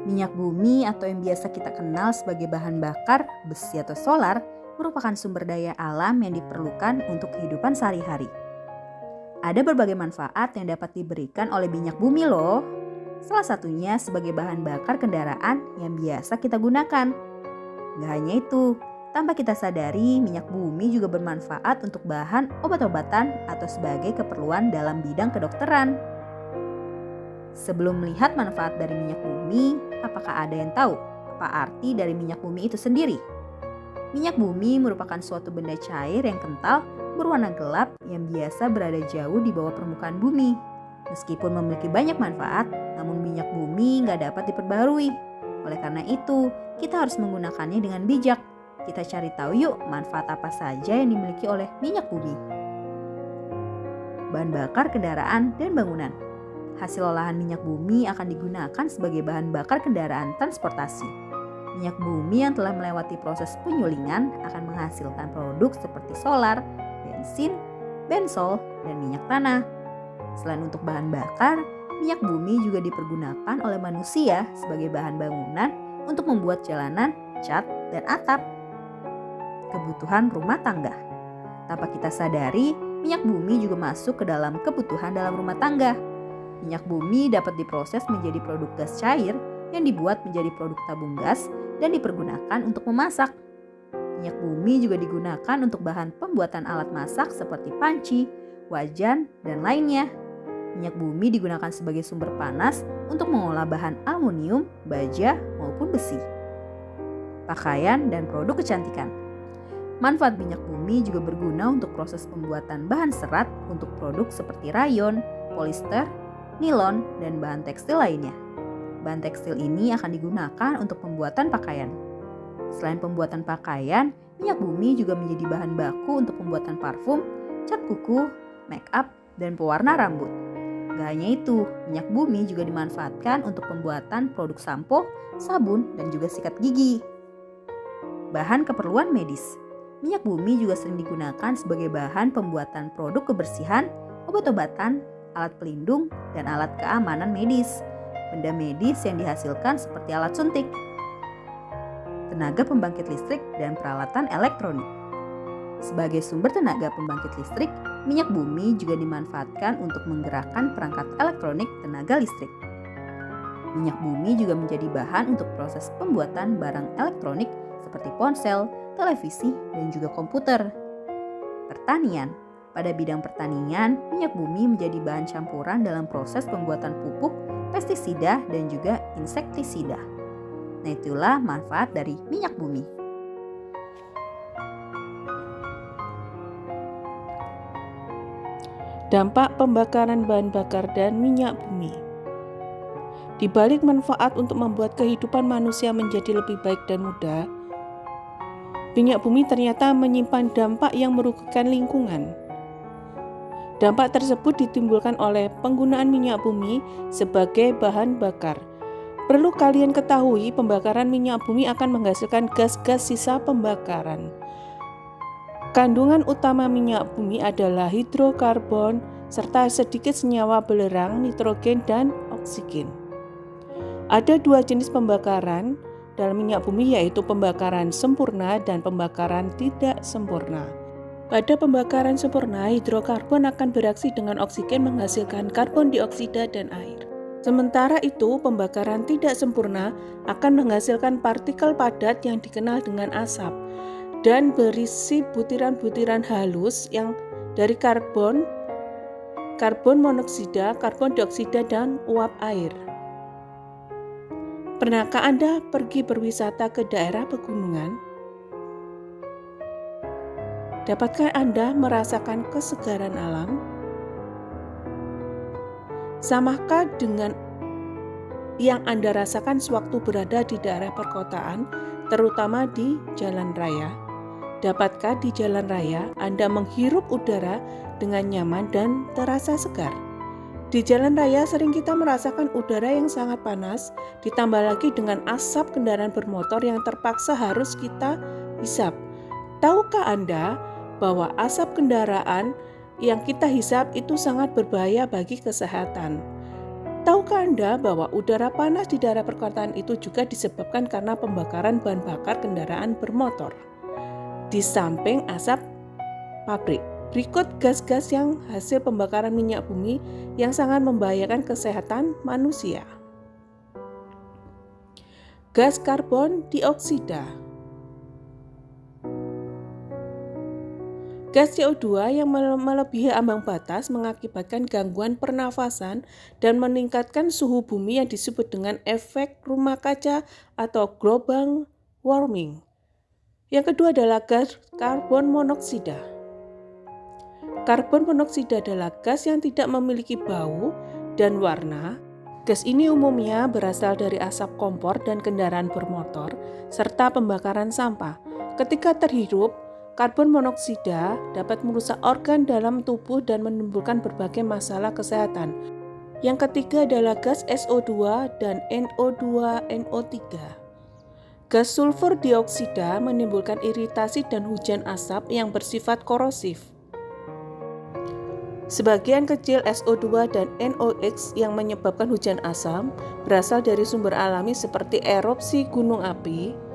Minyak bumi atau yang biasa kita kenal sebagai bahan bakar, besi atau solar merupakan sumber daya alam yang diperlukan untuk kehidupan sehari-hari. Ada berbagai manfaat yang dapat diberikan oleh minyak bumi loh. Salah satunya sebagai bahan bakar kendaraan yang biasa kita gunakan. Gak hanya itu, tanpa kita sadari minyak bumi juga bermanfaat untuk bahan obat-obatan atau sebagai keperluan dalam bidang kedokteran. Sebelum melihat manfaat dari minyak bumi, apakah ada yang tahu apa arti dari minyak bumi itu sendiri? Minyak bumi merupakan suatu benda cair yang kental, berwarna gelap yang biasa berada jauh di bawah permukaan bumi. Meskipun memiliki banyak manfaat, namun minyak bumi nggak dapat diperbarui. Oleh karena itu, kita harus menggunakannya dengan bijak. Kita cari tahu yuk manfaat apa saja yang dimiliki oleh minyak bumi. Bahan bakar kendaraan dan bangunan. Hasil olahan minyak bumi akan digunakan sebagai bahan bakar kendaraan transportasi. Minyak bumi yang telah melewati proses penyulingan akan menghasilkan produk seperti solar, bensin, bensol, dan minyak tanah. Selain untuk bahan bakar, minyak bumi juga dipergunakan oleh manusia sebagai bahan bangunan untuk membuat jalanan, cat, dan atap. Kebutuhan rumah tangga. Tanpa kita sadari, minyak bumi juga masuk ke dalam kebutuhan dalam rumah tangga. Minyak bumi dapat diproses menjadi produk gas cair yang dibuat menjadi produk tabung gas dan dipergunakan untuk memasak. Minyak bumi juga digunakan untuk bahan pembuatan alat masak seperti panci, wajan, dan lainnya. Minyak bumi digunakan sebagai sumber panas untuk mengolah bahan aluminium, baja, maupun besi. Pakaian dan produk kecantikan. Manfaat minyak bumi juga berguna untuk proses pembuatan bahan serat untuk produk seperti rayon, polister, nilon, dan bahan tekstil lainnya. Bahan tekstil ini akan digunakan untuk pembuatan pakaian. Selain pembuatan pakaian, minyak bumi juga menjadi bahan baku untuk pembuatan parfum, cat kuku, make up, dan pewarna rambut. Gak hanya itu, minyak bumi juga dimanfaatkan untuk pembuatan produk sampo, sabun, dan juga sikat gigi. Bahan keperluan medis. Minyak bumi juga sering digunakan sebagai bahan pembuatan produk kebersihan, obat-obatan, alat pelindung, dan alat keamanan medis. Benda medis yang dihasilkan seperti alat suntik, tenaga pembangkit listrik, dan peralatan elektronik. Sebagai sumber tenaga pembangkit listrik, minyak bumi juga dimanfaatkan untuk menggerakkan perangkat elektronik tenaga listrik. Minyak bumi juga menjadi bahan untuk proses pembuatan barang elektronik seperti ponsel, televisi, dan juga komputer. Pertanian. Pada bidang pertanian, minyak bumi menjadi bahan campuran dalam proses pembuatan pupuk, pestisida, dan juga insektisida. Nah, itulah manfaat dari minyak bumi. Dampak pembakaran bahan bakar dan minyak bumi. Di balik manfaat untuk membuat kehidupan manusia menjadi lebih baik dan mudah, minyak bumi ternyata menyimpan dampak yang merugikan lingkungan. Dampak tersebut ditimbulkan oleh penggunaan minyak bumi sebagai bahan bakar. Perlu kalian ketahui, pembakaran minyak bumi akan menghasilkan gas-gas sisa pembakaran. Kandungan utama minyak bumi adalah hidrokarbon serta sedikit senyawa belerang, nitrogen, dan oksigen. Ada dua jenis pembakaran dalam minyak bumi, yaitu pembakaran sempurna dan pembakaran tidak sempurna. Pada pembakaran sempurna, hidrokarbon akan bereaksi dengan oksigen menghasilkan karbon dioksida dan air. Sementara itu, pembakaran tidak sempurna akan menghasilkan partikel padat yang dikenal dengan asap dan berisi butiran-butiran halus yang dari karbon monoksida, karbon dioksida, dan uap air. Pernahkah Anda pergi berwisata ke daerah pegunungan? Dapatkah Anda merasakan kesegaran alam? Samakah dengan yang Anda rasakan sewaktu berada di daerah perkotaan, terutama di jalan raya? Dapatkah di jalan raya Anda menghirup udara dengan nyaman dan terasa segar? Di jalan raya sering kita merasakan udara yang sangat panas, ditambah lagi dengan asap kendaraan bermotor yang terpaksa harus kita hisap. Tahukah Anda bahwa asap kendaraan yang kita hisap itu sangat berbahaya bagi kesehatan? Tahukah Anda bahwa udara panas di daerah perkotaan itu juga disebabkan karena pembakaran bahan bakar kendaraan bermotor? Di samping asap pabrik, berikut gas-gas yang hasil pembakaran minyak bumi yang sangat membahayakan kesehatan manusia. Gas karbon dioksida. Gas CO2 yang melebihi ambang batas mengakibatkan gangguan pernafasan dan meningkatkan suhu bumi yang disebut dengan efek rumah kaca atau global warming. Yang kedua adalah gas karbon monoksida. Karbon monoksida adalah gas yang tidak memiliki bau dan warna. Gas ini umumnya berasal dari asap kompor dan kendaraan bermotor serta pembakaran sampah. Ketika terhirup, karbon monoksida dapat merusak organ dalam tubuh dan menimbulkan berbagai masalah kesehatan. Yang ketiga adalah gas SO2 dan NO2-NO3. Gas sulfur dioksida menimbulkan iritasi dan hujan asap yang bersifat korosif. Sebagian kecil SO2 dan NOx yang menyebabkan hujan asam berasal dari sumber alami seperti erupsi gunung api.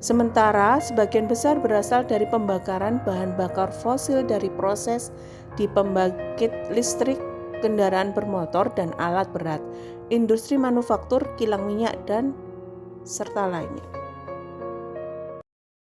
Sementara sebagian besar berasal dari pembakaran bahan bakar fosil dari proses di pembangkit listrik, kendaraan bermotor dan alat berat, industri manufaktur, kilang minyak dan serta lainnya.